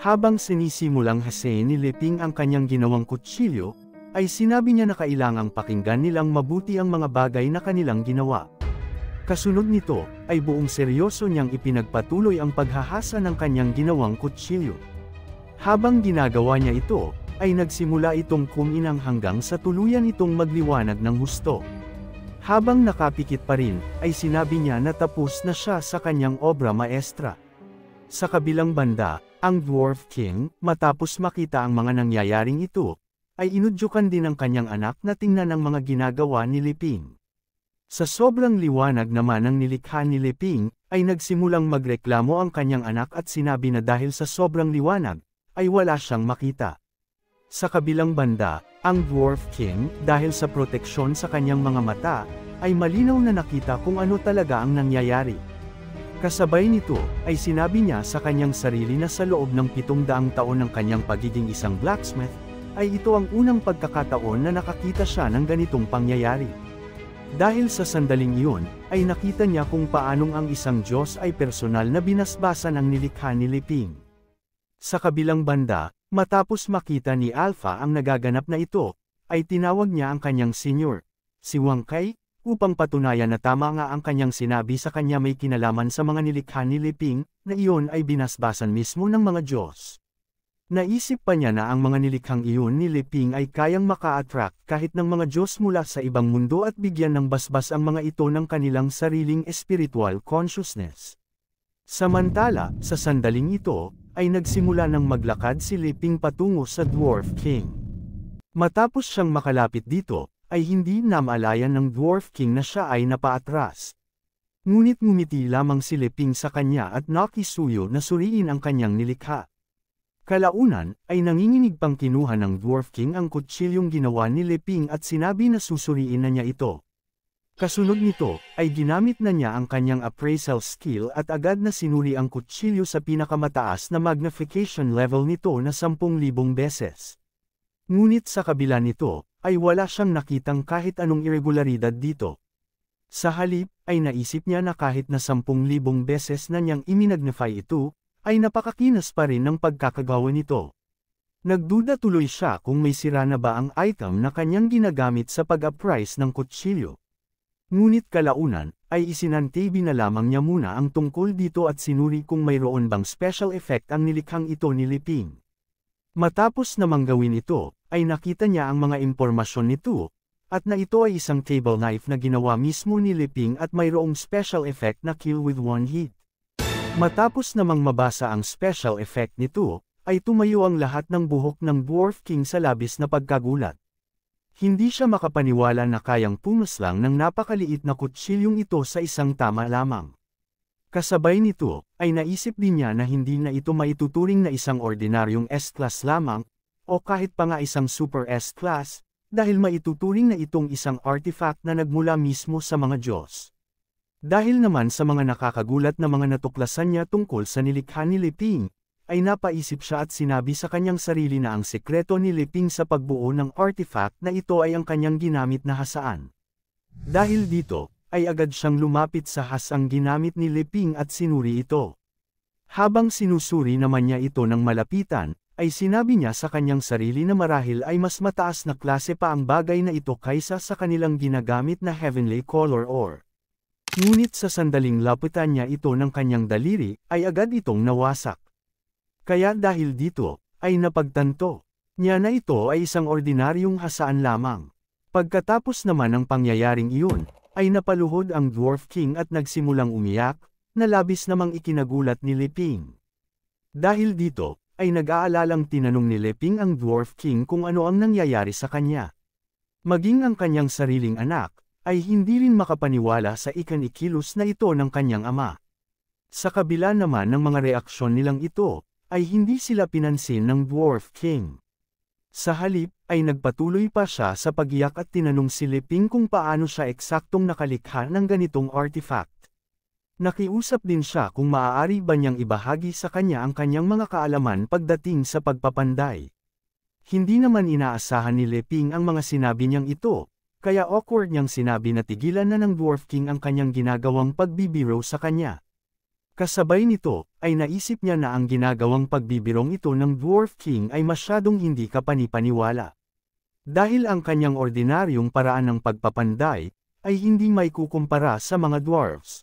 Habang sinisimulang hasain ni Leping ang kanyang ginawang kutsilyo, ay sinabi niya na kailangang pakinggan nilang mabuti ang mga bagay na kanilang ginawa. Kasunod nito, ay buong seryoso niyang ipinagpatuloy ang paghahasa ng kanyang ginawang kutsilyo. Habang ginagawa niya ito, ay nagsimula itong kuminang hanggang sa tuluyan itong magliwanag ng husto. Habang nakapikit pa rin, ay sinabi niya na tapos na siya sa kanyang obra maestra. Sa kabilang banda, ang Dwarf King, matapos makita ang mga nangyayaring ito, ay inudyukan din ang kanyang anak na tingnan ang mga ginagawa ni Leping. Sa sobrang liwanag naman ng nilikha ni Leping, ay nagsimulang magreklamo ang kanyang anak at sinabi na dahil sa sobrang liwanag, ay wala siyang makita. Sa kabilang banda, ang Dwarf King, dahil sa proteksyon sa kanyang mga mata, ay malinaw na nakita kung ano talaga ang nangyayari. Kasabay nito, ay sinabi niya sa kanyang sarili na sa loob ng 700 taon ng kanyang pagiging isang blacksmith, ay ito ang unang pagkakataon na nakakita siya ng ganitong pangyayari. Dahil sa sandaling iyon, ay nakita niya kung paanong ang isang Diyos ay personal na binasbasan ang nilikha ni Leping. Sa kabilang banda, matapos makita ni Alpha ang nagaganap na ito, ay tinawag niya ang kanyang senior, si Wang Kai, upang patunayan na tama nga ang kanyang sinabi sa kanya may kinalaman sa mga nilikha ni Leping, na iyon ay binasbasan mismo ng mga Diyos. Naisip pa niya na ang mga nilikhang iyon ni Leping ay kayang maka-attract kahit ng mga Diyos mula sa ibang mundo at bigyan ng basbas ang mga ito ng kanilang sariling spiritual consciousness. Samantala, sa sandaling ito, ay nagsimula ng maglakad si Leping patungo sa Dwarf King. Matapos siyang makalapit dito, ay hindi namalayan ng Dwarf King na siya ay napaatras. Ngunit ngumiti lamang si Leping sa kanya at nakisuyo na suriin ang kanyang nilikha. Kalaunan, ay nanginginig pang kinuha ng Dwarf King ang kutsilyong ginawa ni Leping at sinabi na susuriin na niya ito. Kasunod nito, ay ginamit na niya ang kanyang appraisal skill at agad na sinuri ang kutsilyo sa pinakamataas na magnification level nito na 10,000 beses. Ngunit sa kabila nito, ay wala siyang nakitang kahit anong irregularidad dito. Sa halip, ay naisip niya na kahit na 10,000 beses na niyang imimagnify ito, ay napakakinas pa rin ng pagkakagawa nito. Nagduda tuloy siya kung may sira na ba ang item na kanyang ginagamit sa pag-appraise ng kutsilyo. Ngunit kalaunan, ay isinantabi na lamang niya muna ang tungkol dito at sinuri kung mayroon bang special effect ang nilikhang ito ni Leping. Matapos namang gawin ito, ay nakita niya ang mga impormasyon nito, at na ito ay isang table knife na ginawa mismo ni Leping at mayroong special effect na kill with one hit. Matapos namang mabasa ang special effect nito, ay tumayo ang lahat ng buhok ng Dwarf King sa labis na pagkagulat. Hindi siya makapaniwala na kayang pumaslang ng napakaliit na kutsilyong ito sa isang tama lamang. Kasabay nito, ay naisip din niya na hindi na ito maituturing na isang ordinaryong S-class lamang, o kahit pa nga isang super S-class, dahil maituturing na itong isang artifact na nagmula mismo sa mga Diyos. Dahil naman sa mga nakakagulat na mga natuklasan niya tungkol sa nilikha ni Leping, ay napaisip siya at sinabi sa kanyang sarili na ang sekreto ni Leping sa pagbuo ng artifact na ito ay ang kanyang ginamit na hasaan. Dahil dito, ay agad siyang lumapit sa hasang ginamit ni Leping at sinuri ito. Habang sinusuri naman niya ito ng malapitan, ay sinabi niya sa kanyang sarili na marahil ay mas mataas na klase pa ang bagay na ito kaysa sa kanilang ginagamit na heavenly color ore. Ngunit sa sandaling lapitan niya ito ng kanyang daliri, ay agad itong nawasak. Kaya dahil dito, ay napagtanto niya na ito ay isang ordinaryong hasaan lamang. Pagkatapos naman ng pangyayaring iyon, ay napaluhod ang Dwarf King at nagsimulang umiyak, na labis namang ikinagulat ni Leping. Dahil dito, ay nag-aalalang tinanong ni Leping ang Dwarf King kung ano ang nangyayari sa kanya. Maging ang kanyang sariling anak, ay hindi rin makapaniwala sa ikinikilos na ito ng kanyang ama. Sa kabila naman ng mga reaksyon nilang ito, ay hindi sila pinansin ng Dwarf King. Sa halip, ay nagpatuloy pa siya sa pagiyak at tinanong si Leping kung paano siya eksaktong nakalikha ng ganitong artifact. Nakiusap din siya kung maaari ba niyang ibahagi sa kanya ang kanyang mga kaalaman pagdating sa pagpapanday. Hindi naman inaasahan ni Leping ang mga sinabi niyang ito, kaya awkward niyang sinabi na tigilan na ng Dwarf King ang kanyang ginagawang pagbibiro sa kanya. Kasabay nito, ay naisip niya na ang ginagawang pagbibirong ito ng Dwarf King ay masyadong hindi kapanipaniwala. Dahil ang kanyang ordinaryong paraan ng pagpapanday, ay hindi may kukumpara sa mga dwarfs.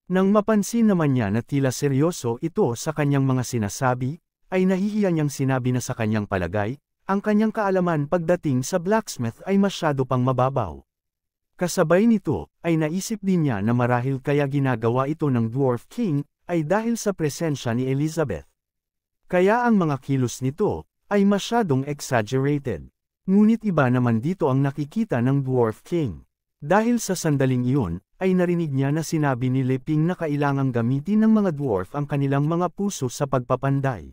Nang mapansin naman niya na tila seryoso ito sa kanyang mga sinasabi, ay nahihiya niyang sinabi na sa kanyang palagay, ang kanyang kaalaman pagdating sa blacksmith ay masyado pang mababaw. Kasabay nito, ay naisip din niya na marahil kaya ginagawa ito ng Dwarf King, ay dahil sa presensya ni Elizabeth. Kaya ang mga kilos nito, ay masyadong exaggerated. Ngunit iba naman dito ang nakikita ng Dwarf King. Dahil sa sandaling iyon, ay narinig niya na sinabi ni Leping na kailangang gamitin ng mga dwarf ang kanilang mga puso sa pagpapanday.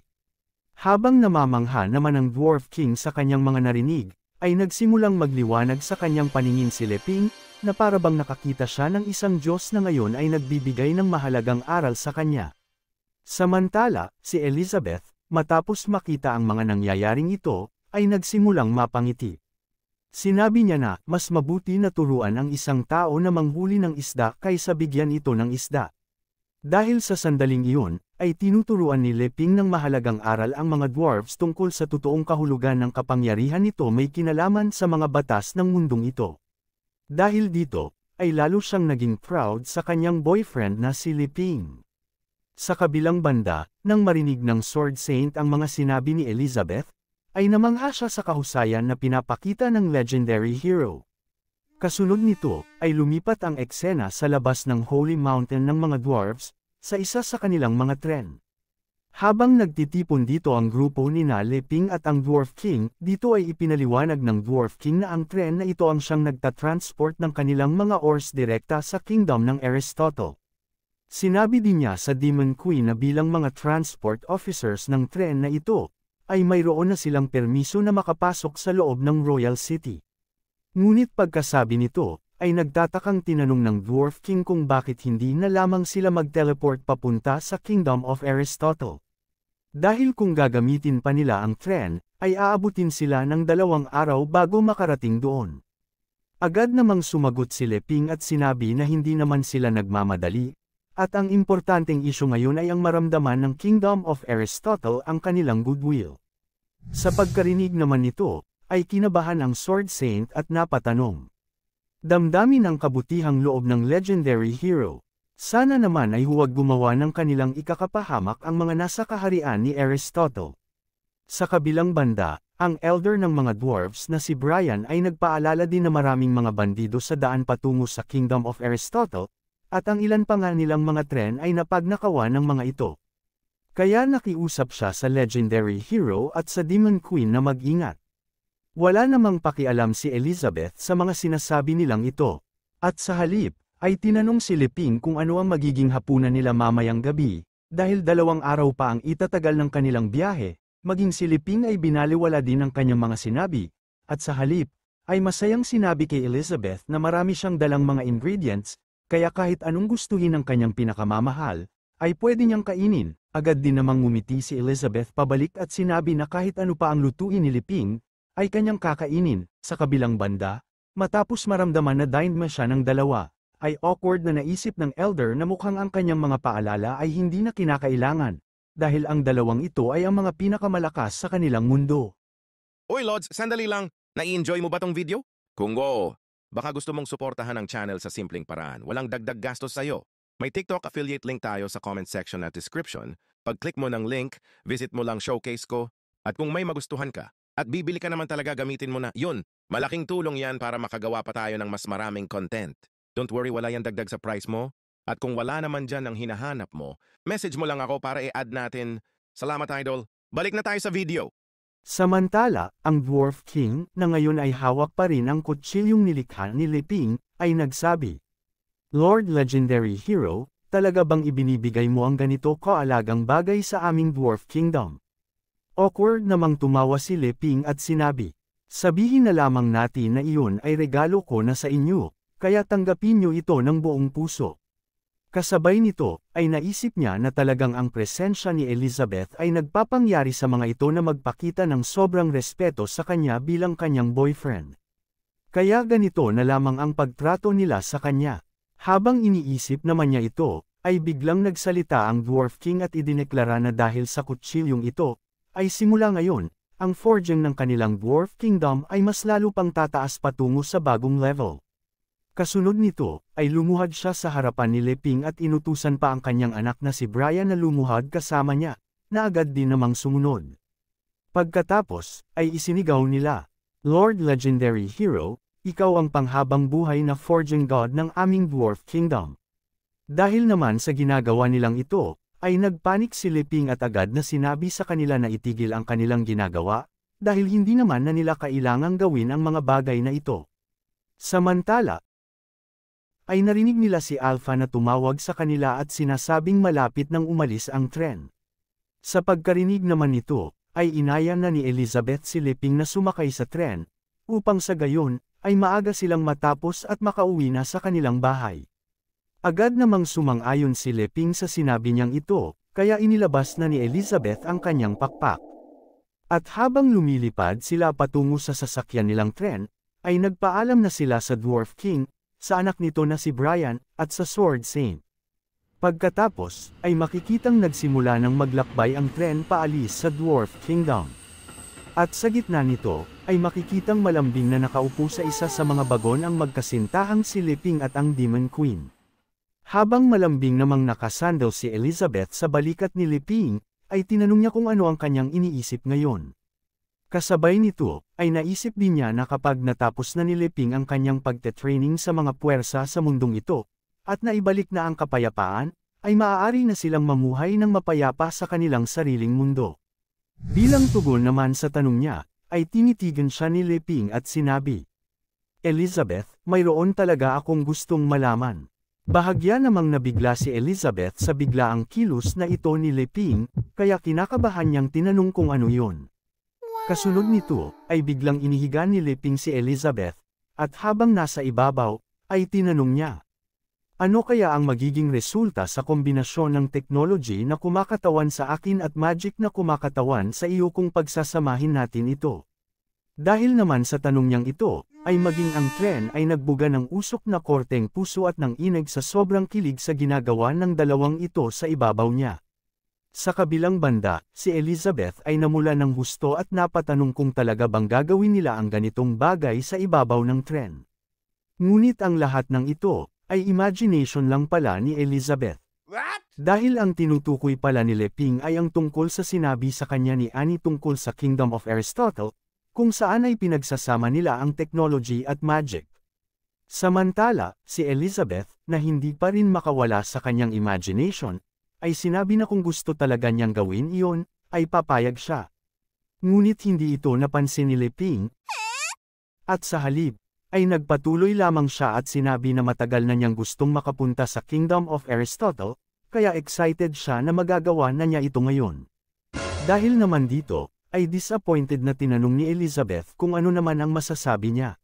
Habang namamangha naman ang Dwarf King sa kanyang mga narinig, ay nagsimulang magliwanag sa kanyang paningin si Leping, na parabang nakakita siya ng isang Diyos na ngayon ay nagbibigay ng mahalagang aral sa kanya. Samantala, si Elizabeth, matapos makita ang mga nangyayaring ito, ay nagsimulang mapangiti. Sinabi niya na, mas mabuti na turuan ang isang tao na manghuli ng isda kaysa bigyan ito ng isda. Dahil sa sandaling iyon, ay tinuturuan ni Leping ng mahalagang aral ang mga dwarfs tungkol sa totoong kahulugan ng kapangyarihan nito may kinalaman sa mga batas ng mundong ito. Dahil dito, ay lalo siyang naging proud sa kanyang boyfriend na si Leping. Sa kabilang banda, nang marinig ng Sword Saint ang mga sinabi ni Elizabeth, ay namangha siya sa kahusayan na pinapakita ng legendary hero. Kasunod nito, ay lumipat ang eksena sa labas ng Holy Mountain ng mga dwarves, sa isa sa kanilang mga tren. Habang nagtitipon dito ang grupo ni Leping at ang Dwarf King, dito ay ipinaliwanag ng Dwarf King na ang tren na ito ang siyang nagtatransport ng kanilang mga ores direkta sa kingdom ng Aristotle. Sinabi din niya sa Demon Queen na bilang mga transport officers ng tren na ito, ay mayroon na silang permiso na makapasok sa loob ng Royal City. Ngunit pagkasabi nito, ay nagtatakang tinanong ng Dwarf King kung bakit hindi na lamang sila mag-teleport papunta sa Kingdom of Aristotle. Dahil kung gagamitin pa nila ang tren, ay aabutin sila ng 2 araw bago makarating doon. Agad namang sumagot si Leping at sinabi na hindi naman sila nagmamadali, at ang importanteng isyu ngayon ay ang maramdaman ng Kingdom of Aristotle ang kanilang goodwill. Sa pagkarinig naman nito, ay kinabahan ang Sword Saint at napatanong. Damdamin ang kabutihang loob ng legendary hero. Sana naman ay huwag gumawa ng kanilang ikakapahamak ang mga nasa kaharian ni Aristotle. Sa kabilang banda, ang elder ng mga dwarves na si Brian ay nagpaalala din na maraming mga bandido sa daan patungo sa Kingdom of Aristotle, at ang ilan pa nga nilang mga tren ay napagnakawan ng mga ito. Kaya nakiusap siya sa legendary hero at sa Demon Queen na mag-ingat. Wala namang pakialam si Elizabeth sa mga sinasabi nilang ito. At sa halip, ay tinanong si Leping kung ano ang magiging hapunan nila mamayang gabi, dahil 2 araw pa ang itatagal ng kanilang biyahe, maging si Leping ay binaliwala din ang kanyang mga sinabi, at sa halip, ay masayang sinabi kay Elizabeth na marami siyang dalang mga ingredients, kaya kahit anong gustuhin ng kanyang pinakamamahal, ay pwede niyang kainin. Agad din namang ngumiti si Elizabeth pabalik at sinabi na kahit ano pa ang lutuin ni Leping, ay kanyang kakainin. Sa kabilang banda, matapos maramdaman na dined na siya ng 2, ay awkward na naisip ng elder na mukhang ang kanyang mga paalala ay hindi na kinakailangan, dahil ang 2 ito ay ang mga pinakamalakas sa kanilang mundo. Uy Lods, sandali lang, nai-enjoy mo ba tong video? Kung oo, baka gusto mong suportahan ang channel sa simpleng paraan, walang dagdag gastos sa'yo. May TikTok affiliate link tayo sa comment section at description. Pag-click mo ng link, visit mo lang showcase ko, at kung may magustuhan ka, at bibili ka naman talaga gamitin mo na, yun, malaking tulong yan para makagawa pa tayo ng mas maraming content. Don't worry, wala yan dagdag sa price mo, at kung wala naman dyan ang hinahanap mo, message mo lang ako para i-add natin. Salamat idol, balik na tayo sa video. Samantala, ang Dwarf King, na ngayon ay hawak pa rin ang kutsilyong nilikha ni Leping, ay nagsabi, Lord Legendary Hero, talaga bang ibinibigay mo ang ganito kaalagang bagay sa aming Dwarf Kingdom? Awkward namang tumawa si Leping at sinabi, sabihin na lamang natin na iyon ay regalo ko na sa inyo, kaya tanggapin niyo ito ng buong puso. Kasabay nito, ay naisip niya na talagang ang presensya ni Elizabeth ay nagpapangyari sa mga ito na magpakita ng sobrang respeto sa kanya bilang kanyang boyfriend. Kaya ganito na lamang ang pagtrato nila sa kanya. Habang iniisip naman niya ito, ay biglang nagsalita ang Dwarf King at idineklara na dahil sa kutsilyong ito, ay simula ngayon, ang forging ng kanilang Dwarf Kingdom ay mas lalo pang tataas patungo sa bagong level. Kasunod nito, ay lumuhad siya sa harapan ni Leping at inutusan pa ang kanyang anak na si Brian na lumuhad kasama niya, na agad din namang sumunod. Pagkatapos, ay isinigaw nila, "Lord Legendary Hero, ikaw ang panghabang buhay na forging god ng aming Dwarf Kingdom." Dahil naman sa ginagawa nilang ito, ay nagpanik si Leping at agad na sinabi sa kanila na itigil ang kanilang ginagawa, dahil hindi naman na nila kailangang gawin ang mga bagay na ito. Samantala, ay narinig nila si Alpha na tumawag sa kanila at sinasabing malapit nang umalis ang tren. Sa pagkarinig naman nito, ay inaya na ni Elizabeth si Leping na sumakay sa tren, upang sa gayon, ay maaga silang matapos at makauwi na sa kanilang bahay. Agad namang sumang-ayon si Leping sa sinabi niyang ito, kaya inilabas na ni Elizabeth ang kanyang pakpak. At habang lumilipad sila patungo sa sasakyan nilang tren, ay nagpaalam na sila sa Dwarf King, sa anak nito na si Brian, at sa Sword Saint. Pagkatapos, ay makikitang nagsimula ng maglakbay ang tren paalis sa Dwarf Kingdom. At sa gitna nito, ay makikitang malambing na nakaupo sa isa sa mga bagon ang magkasintahang si Leping at ang Demon Queen. Habang malambing namang nakasandal si Elizabeth sa balikat ni Leping, ay tinanong niya kung ano ang kanyang iniisip ngayon. Kasabay nito, ay naisip din niya na kapag natapos na ni Leping ang kanyang pagte-training sa mga puwersa sa mundong ito, at naibalik na ang kapayapaan, ay maaari na silang mamuhay ng mapayapa sa kanilang sariling mundo. Bilang tugon naman sa tanong niya, ay tinitigan siya ni Leping at sinabi, "Elizabeth, mayroon talaga akong gustong malaman." Bahagya namang nabigla si Elizabeth sa biglaang kilos na ito ni Leping, kaya kinakabahan niyang tinanong kung ano yun. Kasunod nito, ay biglang inihiga ni Leping si Elizabeth, at habang nasa ibabaw, ay tinanong niya, "Ano kaya ang magiging resulta sa kombinasyon ng technology na kumakatawan sa akin at magic na kumakatawan sa iyo kung pagsasamahin natin ito?" Dahil naman sa tanong niyang ito, ay maging ang tren ay nagbuga ng usok na korteng puso at ng inag sa sobrang kilig sa ginagawa ng dalawang ito sa ibabaw niya. Sa kabilang banda, si Elizabeth ay namula ng husto at napatanong kung talaga bang gagawin nila ang ganitong bagay sa ibabaw ng tren. Ngunit ang lahat ng ito, ay imagination lang pala ni Elizabeth. Dahil ang tinutukoy pala ni Leping ay ang tungkol sa sinabi sa kanya ni Annie tungkol sa Kingdom of Aristotle, kung saan ay pinagsasama nila ang technology at magic. Samantala, si Elizabeth, na hindi pa rin makawala sa kanyang imagination, ay sinabi na kung gusto talaga niyang gawin iyon, ay papayag siya. Ngunit hindi ito napansin ni Leping, at sa halip, ay nagpatuloy lamang siya at sinabi na matagal na niyang gustong makapunta sa Kingdom of Aristotle, kaya excited siya na magagawa na niya ito ngayon. Dahil naman dito, ay disappointed na tinanong ni Elizabeth kung ano naman ang masasabi niya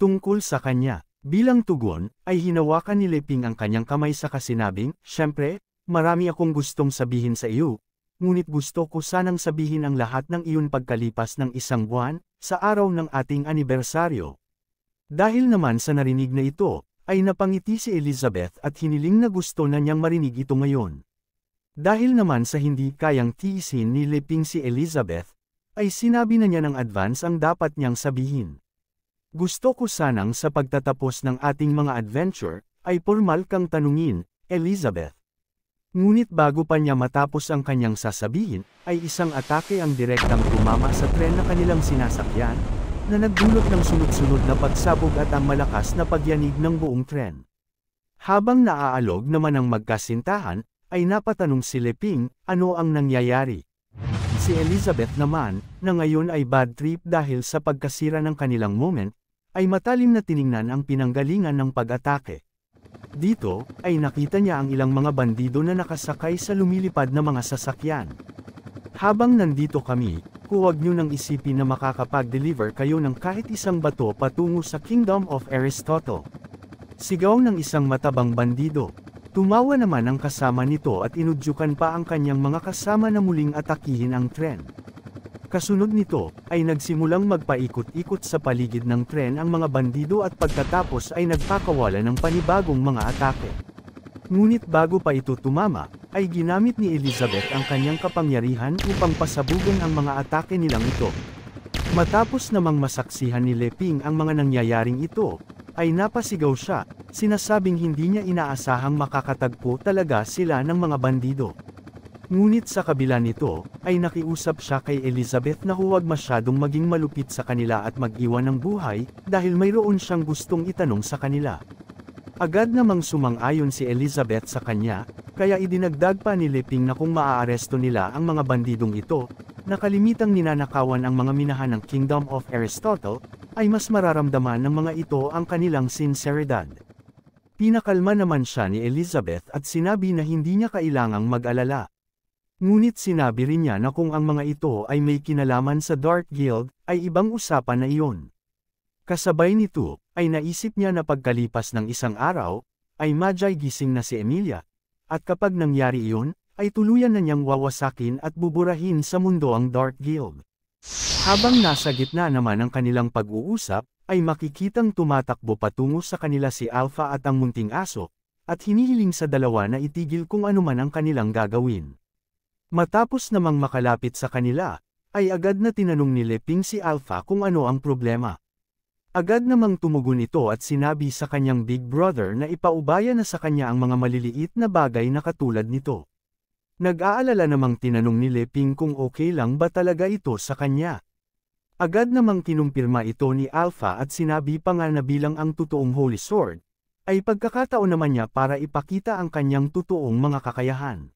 tungkol sa kanya. Bilang tugon, ay hinawakan ni Leping ang kanyang kamay sa kasinabing, "Siyempre, marami akong gustong sabihin sa iyo, ngunit gusto ko sanang sabihin ang lahat ng iyon pagkalipas ng 1 buwan, sa araw ng ating anibersaryo." Dahil naman sa narinig na ito, ay napangiti si Elizabeth at hiniling na gusto na niyang marinig ito ngayon. Dahil naman sa hindi kayang tiisin ni Leping si Elizabeth, ay sinabi na niya ng advance ang dapat niyang sabihin. "Gusto ko sanang sa pagtatapos ng ating mga adventure, ay formal kang tanungin, Elizabeth." Ngunit bago pa niya matapos ang kanyang sasabihin, ay isang atake ang direktang tumama sa tren na kanilang sinasakyan, na nagdulot ng sunod-sunod na pagsabog at ang malakas na pagyanig ng buong tren. Habang naaalog naman ang magkasintahan, ay napatanong si Leping, ano ang nangyayari. Si Elizabeth naman, na ngayon ay bad trip dahil sa pagkasira ng kanilang moment, ay matalim na tiningnan ang pinanggalingan ng pag-atake. Dito, ay nakita niya ang ilang mga bandido na nakasakay sa lumilipad na mga sasakyan. "Habang nandito kami, huwag niyo nang isipin na makakapag-deliver kayo ng kahit isang bato patungo sa Kingdom of Aristotle." Sigaw ng isang matabang bandido. Tumawa naman ang kasama nito at inudyukan pa ang kanyang mga kasama na muling atakihin ang tren. Kasunod nito, ay nagsimulang magpaikot-ikot sa paligid ng tren ang mga bandido at pagkatapos ay nagpakawala ng panibagong mga atake. Ngunit bago pa ito tumama, ay ginamit ni Elizabeth ang kanyang kapangyarihan upang pasabugan ang mga atake nilang ito. Matapos namang masaksihan ni Leping ang mga nangyayaring ito, ay napasigaw siya, sinasabing hindi niya inaasahang makakatagpo talaga sila ng mga bandido. Ngunit sa kabila nito, ay nakiusap siya kay Elizabeth na huwag masyadong maging malupit sa kanila at mag-iwan ng buhay, dahil mayroon siyang gustong itanong sa kanila. Agad namang sumang-ayon si Elizabeth sa kanya, kaya idinagdag pa ni Leping na kung maaaresto nila ang mga bandidong ito, na kalimitang ninanakawan ang mga minahan ng Kingdom of Aristotle, ay mas mararamdaman ng mga ito ang kanilang sinseridad. Pinakalma naman siya ni Elizabeth at sinabi na hindi niya kailangang mag-alala. Ngunit sinabi rin niya na kung ang mga ito ay may kinalaman sa Dark Guild, ay ibang usapan na iyon. Kasabay nito, ay naisip niya na pagkalipas ng isang araw, ay madyay gising na si Emilia, at kapag nangyari iyon, ay tuluyan na niyang wawasakin at buburahin sa mundo ang Dark Guild. Habang nasa gitna naman ang kanilang pag-uusap, ay makikitang tumatakbo patungo sa kanila si Alpha at ang munting aso, at hinihiling sa dalawa na itigil kung ano man ang kanilang gagawin. Matapos namang makalapit sa kanila, ay agad na tinanong ni Leping si Alpha kung ano ang problema. Agad namang tumugon ito at sinabi sa kanyang big brother na ipaubaya na sa kanya ang mga maliliit na bagay na katulad nito. Nag-aalala namang tinanong ni Leping kung okay lang ba talaga ito sa kanya. Agad namang kinumpirma ito ni Alpha at sinabi pa nga na bilang ang totoong Holy Sword, ay pagkakataon naman niya para ipakita ang kanyang totoong mga kakayahan.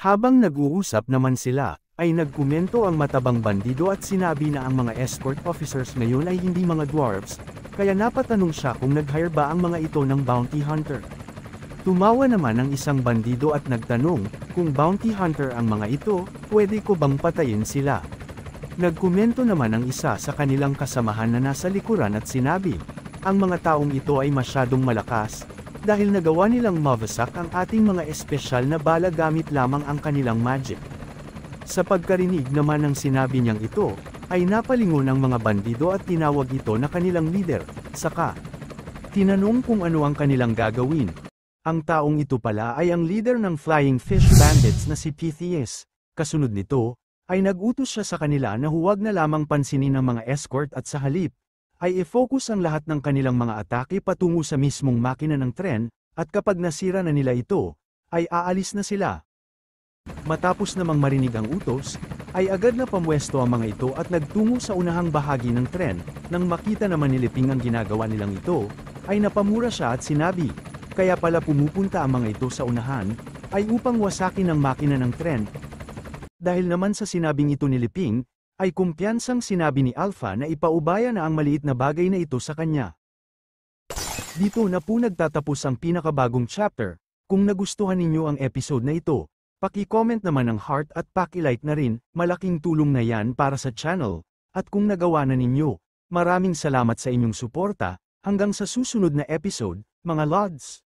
Habang nag-uusap naman sila, ay nagkomento ang matabang bandido at sinabi na ang mga escort officers ngayon ay hindi mga dwarves, kaya napatanong siya kung nag-hire ba ang mga ito ng bounty hunter. Tumawa naman ang isang bandido at nagtanong, kung bounty hunter ang mga ito, pwede ko bang patayin sila? Nagkomento naman ang isa sa kanilang kasamahan na nasa likuran at sinabi, ang mga taong ito ay masyadong malakas, dahil nagawa nilang mawasak ang ating mga espesyal na bala gamit lamang ang kanilang magic. Sa pagkarinig naman ng sinabi niyang ito, ay napalingon ang mga bandido at tinawag ito na kanilang leader, saka tinanong kung ano ang kanilang gagawin. Ang taong ito pala ay ang leader ng Flying Fish Bandits na si Pythias. Kasunod nito, ay nag-utos siya sa kanila na huwag na lamang pansinin ng mga escort at sa halip, ay i-focus ang lahat ng kanilang mga atake patungo sa mismong makina ng tren, at kapag nasira na nila ito, ay aalis na sila. Matapos namang marinig ang utos, ay agad na pamwesto ang mga ito at nagtungo sa unahang bahagi ng tren. Nang makita naman ni Leping ang ginagawa nilang ito, ay napamura siya at sinabi, kaya pala pumupunta ang mga ito sa unahan, ay upang wasakin ang makina ng tren. Dahil naman sa sinabing ito ni Leping, ay kumpiyansang sinabi ni Alpha na ipaubaya na ang maliit na bagay na ito sa kanya. Dito na po nagtatapos ang pinakabagong chapter. Kung nagustuhan ninyo ang episode na ito, paki-comment naman ng heart at paki-like na rin, malaking tulong na yan para sa channel. At kung nagawa na ninyo, maraming salamat sa inyong suporta, hanggang sa susunod na episode, mga Lods!